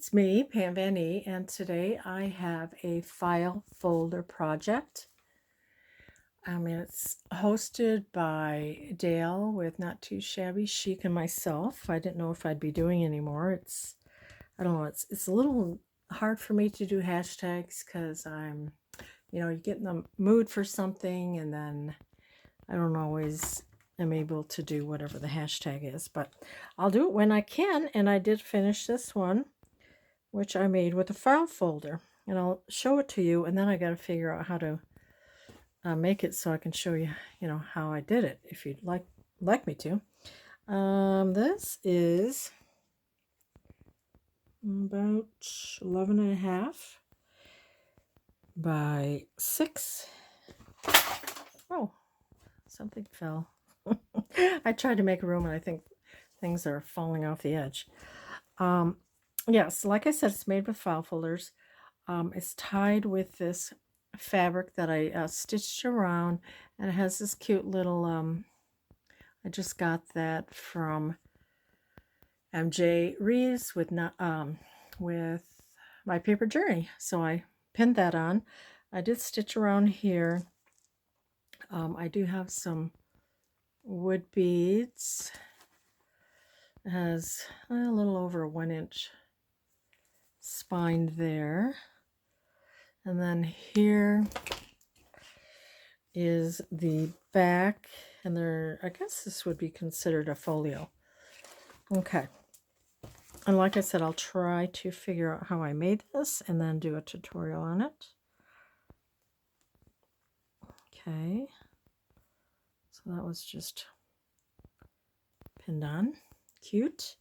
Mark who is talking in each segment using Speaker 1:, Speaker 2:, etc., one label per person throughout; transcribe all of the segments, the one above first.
Speaker 1: It's me, PamVanEe, and today I have a file folder project. It's hosted by Dale with Not Too Shabby Chic and myself. I didn't know if I'd be doing any more. I don't know, it's a little hard for me to do hashtags because you get in the mood for something and then I don't always am able to do whatever the hashtag is, but I'll do it when I can, and I did finish this one, which I made with a file folder, and I'll show it to you, and then I got to figure out how to make it so I can show you, how I did it, if you'd like me to. This is about 11.5 by 6. Oh, something fell. I tried to make room, and I think things are falling off the edge. Yes, like I said, it's made with file folders. It's tied with this fabric that I stitched around, and it has this cute little, I just got that from MJ Reeves with My Paper Journey. So I pinned that on. I did stitch around here. I do have some wood beads. It has a little over a 1-inch spine there. And then here is the back, and I guess this would be considered a folio. Okay. And like I said, I'll try to figure out how I made this and then do a tutorial on it. Okay. So that was just pinned on. Cute.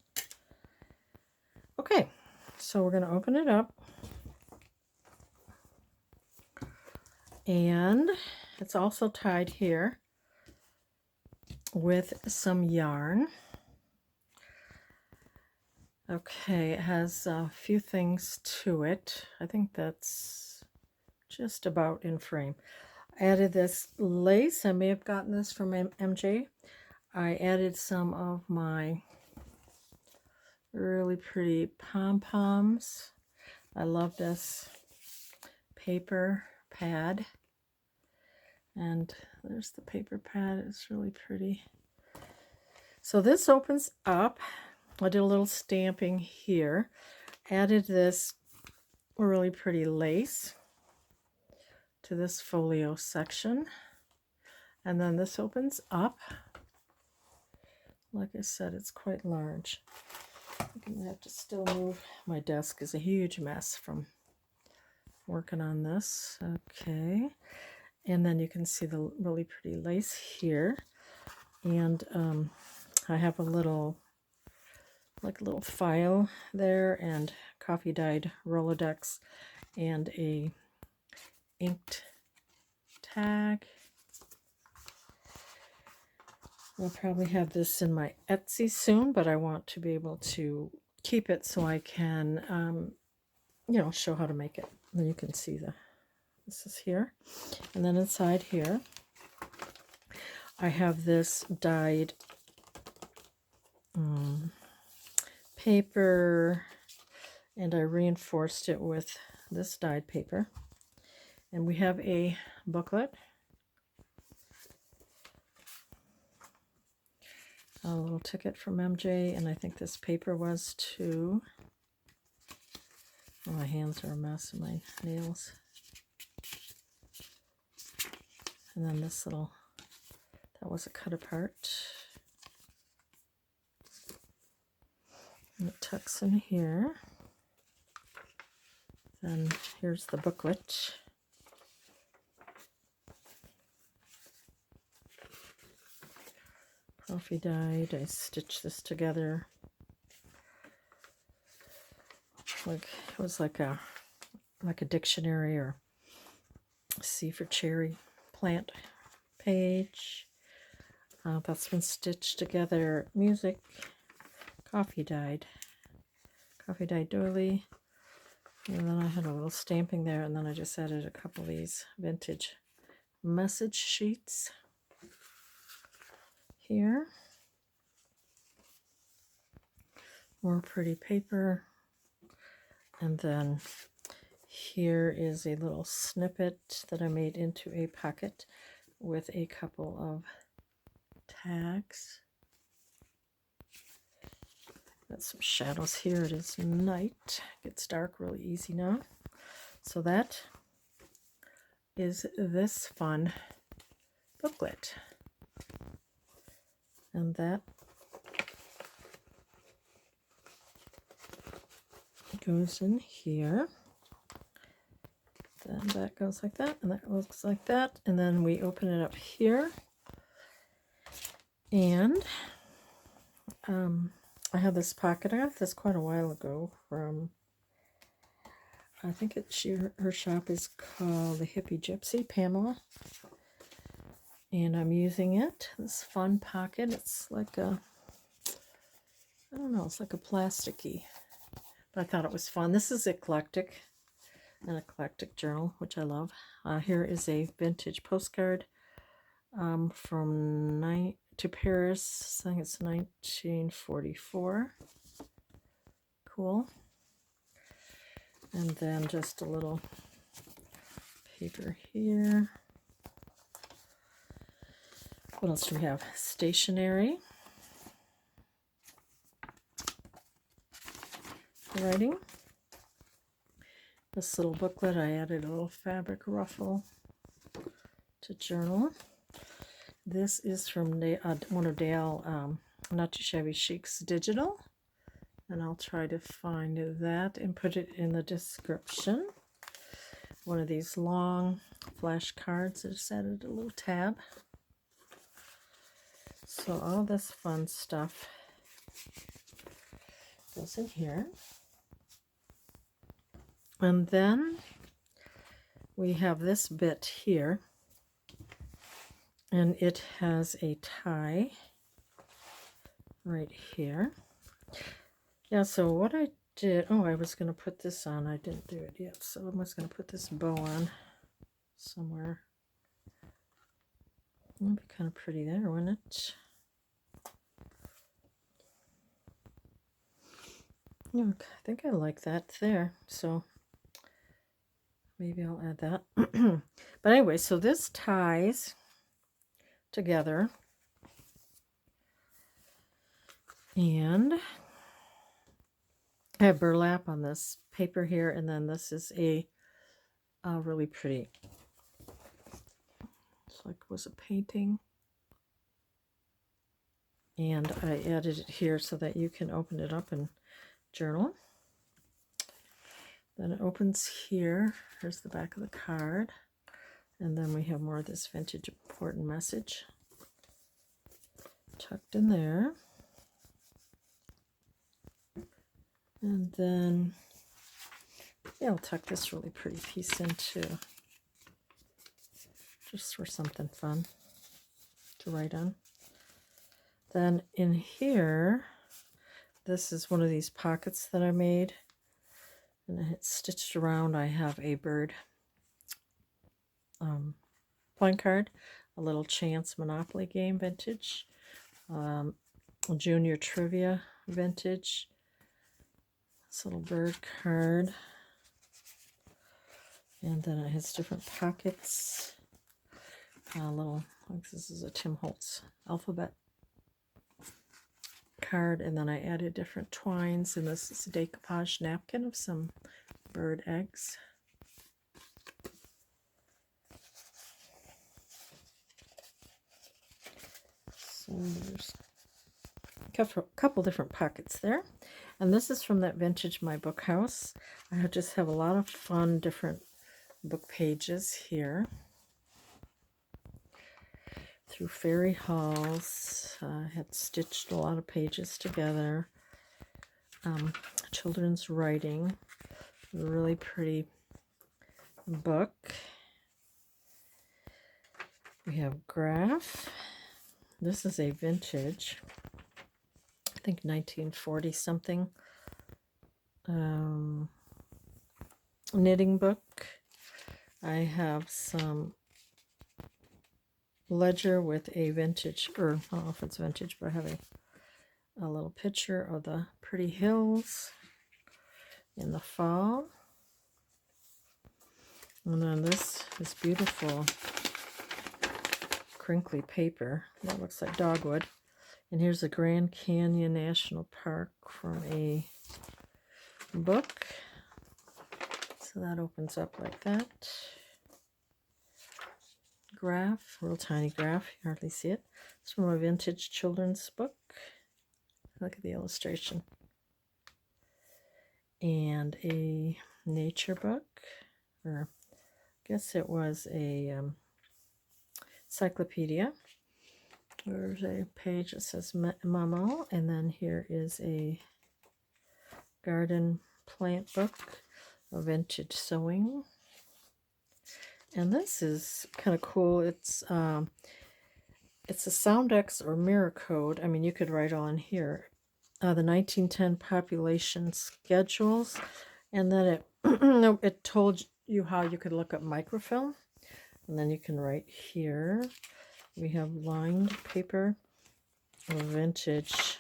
Speaker 1: Okay. So we're going to open it up. And it's also tied here with some yarn. Okay, it has a few things to it. I think that's just about in frame. I added this lace. I may have gotten this from MJ. I added some of my really pretty pom-poms. I love this paper pad. And there's the paper pad. It's really pretty. So this opens up. I did a little stamping here. Added this really pretty lace to this folio section. And then this opens up. Like I said, it's quite large. I'm going to have to still move. My desk is a huge mess from working on this. Okay. And then you can see the really pretty lace here. And I have a little file there, and coffee dyed Rolodex, and a inked tag. I'll probably have this in my Etsy soon, but I want to be able to keep it so I can, show how to make it. And you can see this is here. And then inside here, I have this dyed paper, and I reinforced it with this dyed paper. And we have a booklet. A little ticket from MJ, and I think this paper was too. Oh, my hands are a mess, and my nails. And then this that was a cut apart. And it tucks in here. Then here's the booklet. Coffee dyed. I stitched this together. It was like a dictionary or C for cherry plant page. That's been stitched together. Music. Coffee dyed doily. And then I had a little stamping there, and then I just added a couple of these vintage message sheets here. More pretty paper. And then here is a little snippet that I made into a pocket with a couple of tags. Got some shadows here. It is night. It gets dark really easy now. So that is this fun booklet. And that goes in here. Then that goes like that, and that looks like that. And then we open it up here. And I have this pocket. I got this quite a while ago from, I think her shop is called the Hippie Gypsy, Pamela. And I'm using it, this fun pocket. It's like a, I don't know, it's like a plasticky. But I thought it was fun. This is eclectic, an eclectic journal, which I love. Here is a vintage postcard from to Paris. I think it's 1944. Cool. And then just a little paper here. What else do we have? Stationery. Writing. This little booklet, I added a little fabric ruffle to journal. This is from one of Dale, Not Too Shabby Chic's digital. And I'll try to find that and put it in the description. One of these long flashcards. I just added a little tab. So all this fun stuff goes in here. And then we have this bit here. And it has a tie right here. Yeah, so what I did, I was going to put this on. I didn't do it yet. So I was going to put this bow on somewhere. It'd be kind of pretty there, wouldn't it? Yeah, I think I like that there. So maybe I'll add that. But anyway, so this ties together. And I have burlap on this paper here, and then this is a really pretty, it's like, was a painting. And I added it here so that you can open it up and journal. Then it opens here. Here's the back of the card. And then we have more of this vintage important message tucked in there. And then, yeah, I'll tuck this really pretty piece in too. Just for something fun to write on. Then in here, this is one of these pockets that I made. And it's stitched around. I have a bird playing card, a little Chance Monopoly game vintage, Junior Trivia vintage, this little bird card, and then it has different pockets, this is a Tim Holtz alphabet card, and then I added different twines, and this is a decoupage napkin of some bird eggs. So there's a couple different pockets there. And this is from that vintage My Book House. I just have a lot of fun different book pages here. Through fairy halls. I had stitched a lot of pages together. Children's writing. A really pretty book. We have graph. This is a vintage, I think 1940 something, knitting book. I have some ledger with a vintage, or I don't know if it's vintage, but I have a little picture of the pretty hills. in the fall. And then this is beautiful crinkly paper that looks like dogwood. And here's the Grand Canyon National Park from a book. So that opens up like that. Graph, real tiny graph, you hardly see it. It's from a vintage children's book. Look at the illustration. And a nature book, or I guess it was a encyclopedia. There's a page that says Mamo, and then here is a garden plant book, a vintage sewing. And this is kind of cool. It's a Soundex or mirror code. I mean, you could write on here the 1910 population schedules, and then it it told you how you could look up microfilm, and then you can write here. We have lined paper, a vintage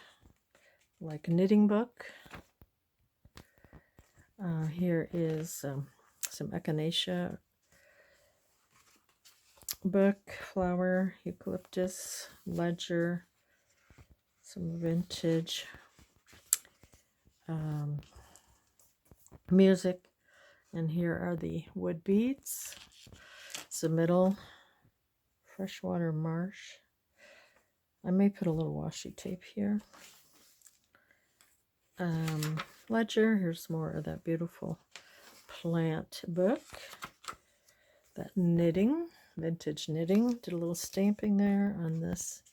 Speaker 1: like knitting book. Here is some echinacea book, flower, eucalyptus, ledger, some vintage music, and here are the wood beads. It's the middle, freshwater marsh. I may put a little washi tape here. Ledger, here's more of that beautiful plant book. That knitting, vintage knitting, did a little stamping there on this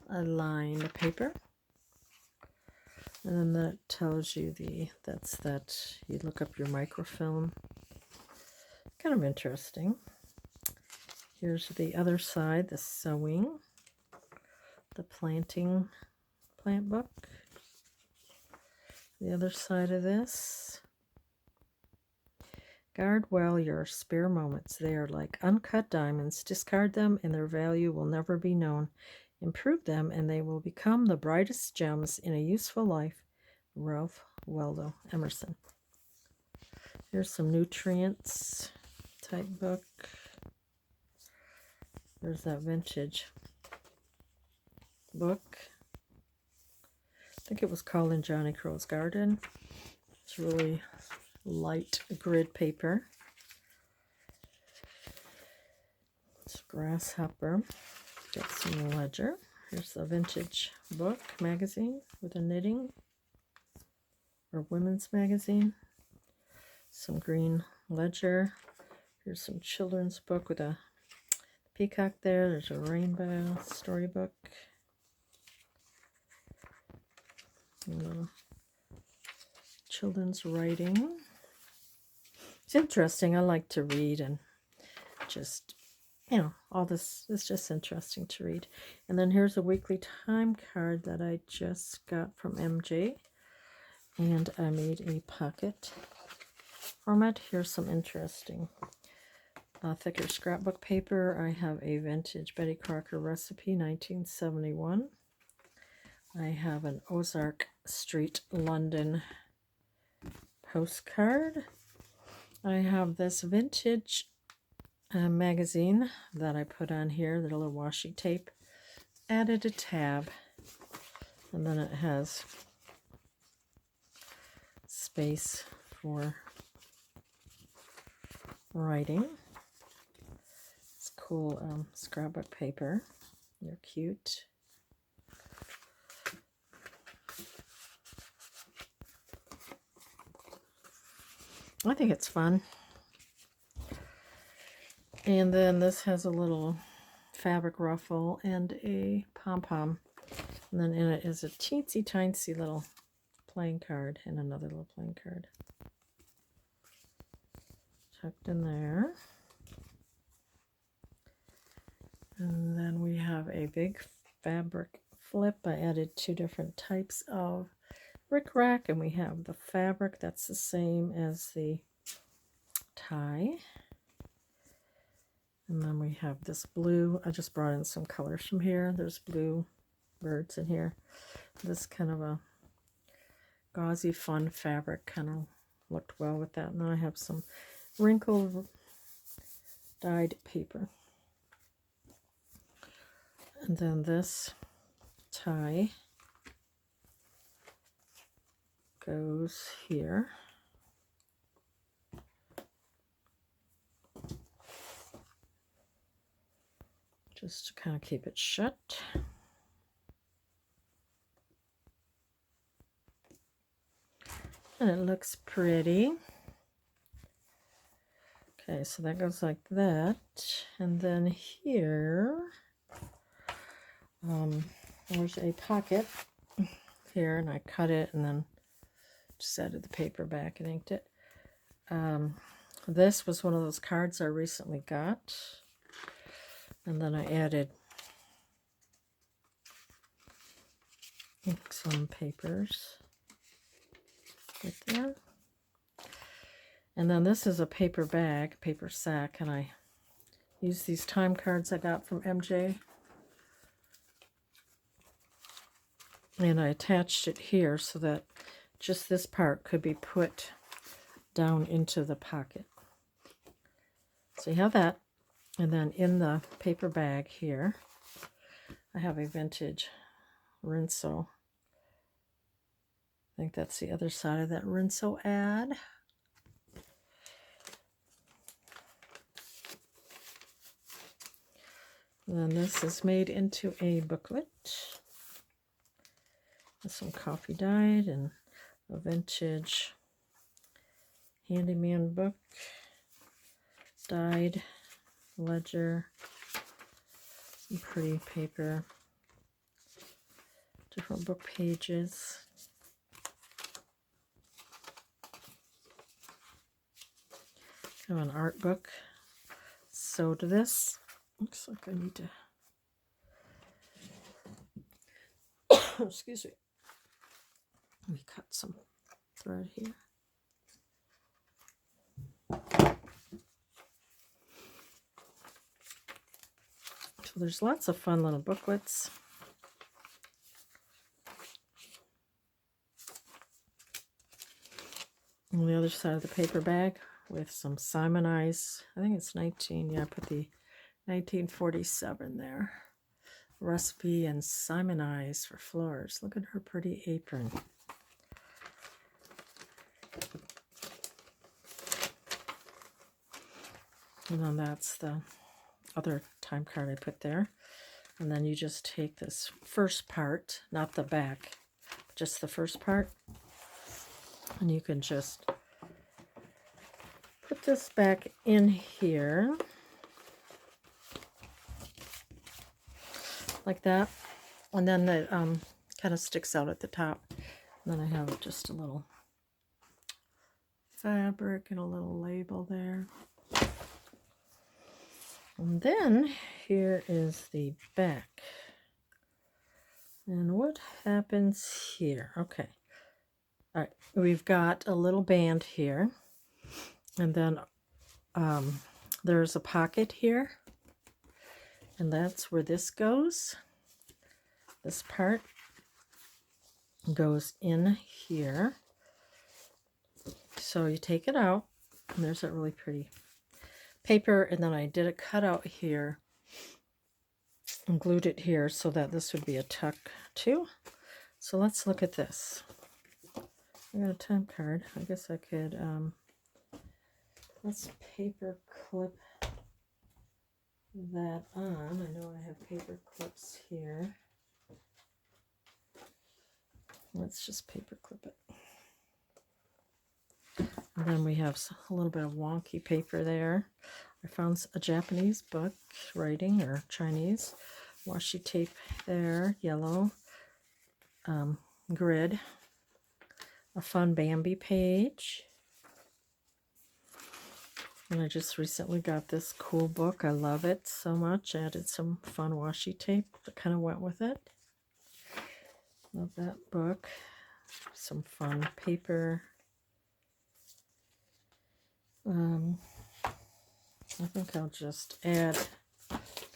Speaker 1: lined paper. And then that tells you that you look up your microfilm. Kind of interesting. Here's the other side, the sewing, the plant book. The other side of this. Guard well your spare moments. They are like uncut diamonds. Discard them and their value will never be known. Improve them and they will become the brightest gems in a useful life. Ralph Waldo Emerson. Here's some nutrients type book. There's that vintage book. I think it was called In Johnny Crow's Garden. It's really light grid paper. It's grasshopper. Got some ledger. Here's a vintage book magazine with a knitting or women's magazine. Some green ledger. Here's some children's book with a peacock there. There's a rainbow storybook. Children's writing. It's interesting. I like to read and just, all this is just interesting to read. And then here's a weekly time card that I just got from MJ. And I made a pocket from it. Here's some interesting thicker scrapbook paper. I have a vintage Betty Crocker recipe, 1971. I have an Ozark Street, London postcard. I have this vintage magazine that I put on here, the little washi tape. Added a tab, and then it has space for writing. It's cool scrapbook paper. They're cute. I think it's fun. And then this has a little fabric ruffle and a pom-pom. And then in it is a teensy tiny little playing card and another little playing card. Tucked in there. And then we have a big fabric flip. I added 2 different types of rickrack, and we have the fabric that's the same as the tie. And then we have this blue. I just brought in some colors from here. There's blue birds in here. This kind of a gauzy, fun fabric, kind of looked well with that. And then I have some wrinkled dyed paper. And then this tie goes here. Just to kind of keep it shut. And it looks pretty. Okay, so that goes like that. And then here, there's a pocket here, and I cut it and then just added the paper back and inked it. This was one of those cards I recently got. And then I added some papers right there. And then this is a paper bag, paper sack, and I use these time cards I got from MJ. And I attached it here so that just this part could be put down into the pocket. So you have that. And then in the paper bag here, I have a vintage Rinso. I think that's the other side of that Rinso ad. And then this is made into a booklet. With some coffee dyed and a vintage handyman book, dyed ledger, some pretty paper, different book pages. Kind of an art book. Sewed this. Looks like I need to excuse me. Let me cut some thread here. So there's lots of fun little booklets. On the other side of the paper bag with some Simonized, I think it's 19, yeah, I put the 1947 there. Recipe and Simonized for floors. Look at her pretty apron. And then that's the other time card I put there. And then you just take this first part, not the back, just the first part. And you can just put this back in here. Like that. And then it kind of sticks out at the top. And then I have just a little fabric and a little label there. And then here is the back. And what happens here? Okay. All right. We've got a little band here. And then there's a pocket here. And that's where this goes. This part goes in here. So you take it out. And there's that really pretty paper, and then I did a cutout here and glued it here so that this would be a tuck too. So let's look at this. I got a time card. I guess I could let's paper clip that on. I know I have paper clips here. Let's just paper clip it. And then we have a little bit of wonky paper there. I found a Japanese book, writing, or Chinese. Washi tape there, yellow. Grid. A fun Bambi page. And I just recently got this cool book. I love it so much. I added some fun washi tape that kind of went with it. Love that book. Some fun paper. I think I'll just add,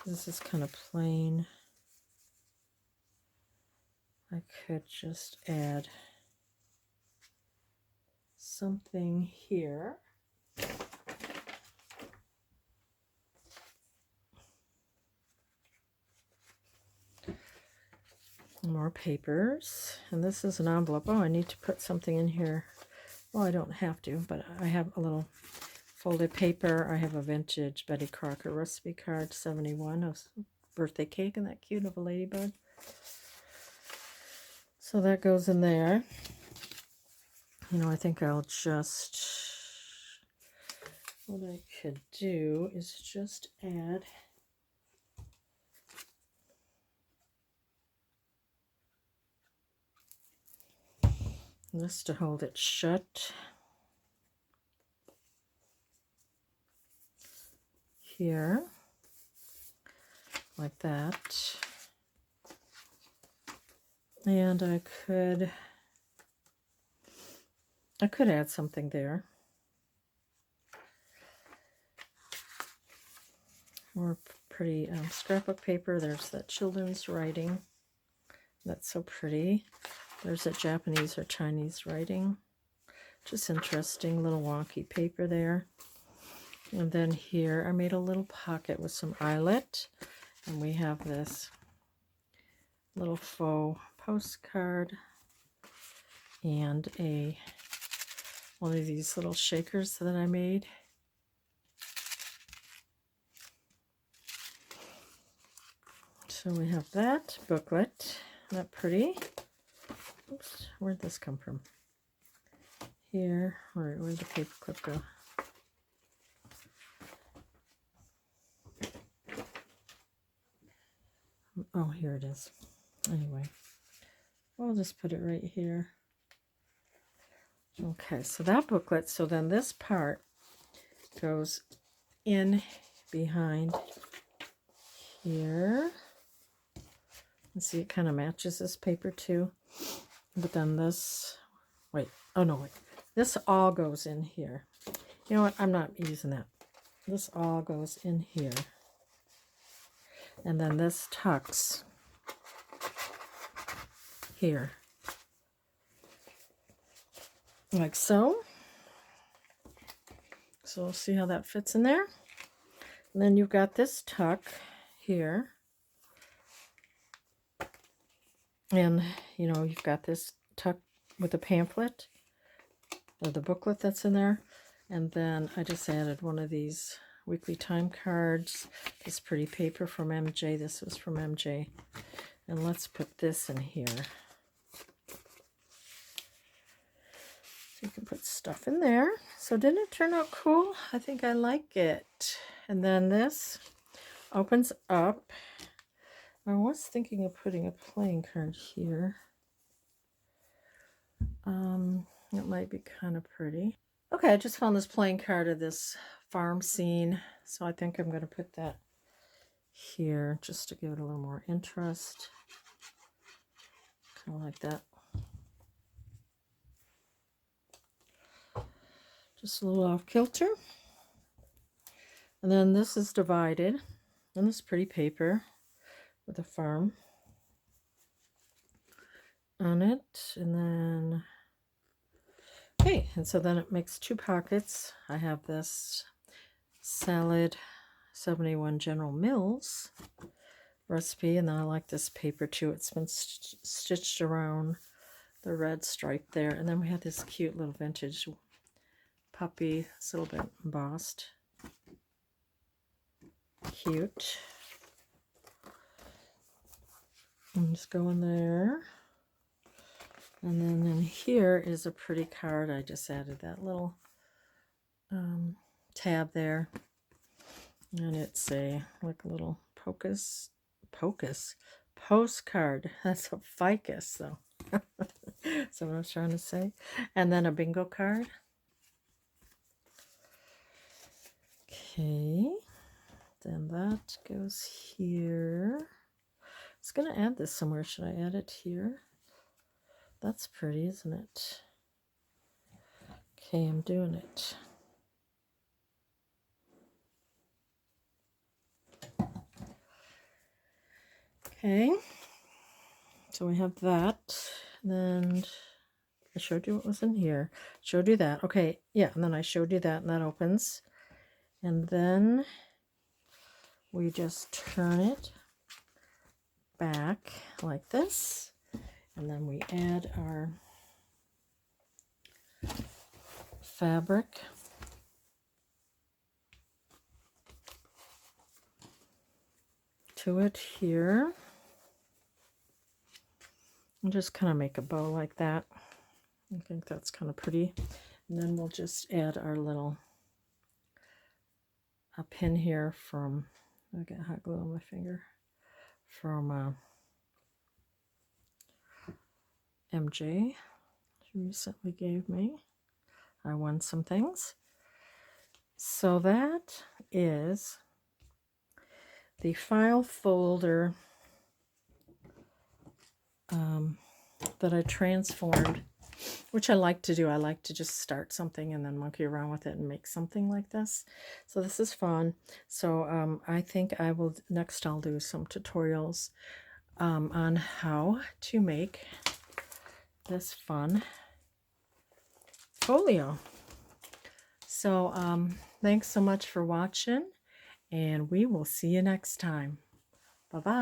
Speaker 1: this is kind of plain. I could just add something here. More papers, and this is an envelope. Oh, I need to put something in here. Well, I don't have to, but I have a little folded paper. I have a vintage Betty Crocker recipe card, 71, of birthday cake, and that cute of a ladybug. So that goes in there. You know, I think I'll just, what I could do is just add this to hold it shut here, like that. And I could add something there. More pretty scrapbook paper. There's that children's writing. That's so pretty. There's that Japanese or Chinese writing. Just interesting little wonky paper there. And then here I made a little pocket with some eyelet. And we have this little faux postcard and one of these little shakers that I made. So we have that booklet. Isn't that pretty? Oops, where'd this come from? Here, where'd the paper clip go? Oh, here it is. Anyway, we'll just put it right here. Okay, so that booklet, so then this part goes in behind here. And see, it kind of matches this paper too. But then this, wait, oh no, wait. This all goes in here. You know what, I'm not using that. This all goes in here. And then this tucks here. Like so. So we'll see how that fits in there. And then you've got this tuck here. And, you know, you've got this tuck with the pamphlet, or the booklet that's in there. And then I just added one of these weekly time cards. This pretty paper from MJ. This was from MJ. And let's put this in here. So you can put stuff in there. So didn't it turn out cool? I think I like it. And then this opens up. I was thinking of putting a playing card here. It might be kind of pretty. Okay, I just found this playing card of this farm scene, so I think I'm going to put that here just to give it a little more interest. Kind of like that. Just a little off kilter. And then this is divided in this pretty paper with a farm on it. And then, okay, and so then it makes two pockets. I have this Salad 71 General Mills recipe, and then I like this paper too. It's been stitched around the red stripe there. And then we have this cute little vintage puppy. It's a little bit embossed. Cute. And just go in there. And then in here is a pretty card. I just added that little tab there. And it's like a little postcard. That's a ficus, though. That's what I was trying to say. And then a bingo card. Okay. Then that goes here. I was going to add this somewhere. Should I add it here? That's pretty, isn't it? Okay, I'm doing it. Okay, so we have that. Then I showed you what was in here. Showed you that. Okay, yeah, and then I showed you that, and that opens. And then we just turn it back like this. And then we add our fabric. To it here. And just kind of make a bow like that. I think that's kind of pretty. And then we'll just add our little pin here from, I got hot glue on my finger, from MJ. She recently gave me. I won some things. So that is the file folder that I transformed, which I like to do. I like to just start something and then monkey around with it and make something like this. So this is fun. So I think I will, next I'll do some tutorials on how to make this fun folio. So thanks so much for watching, and we will see you next time. Bye-bye.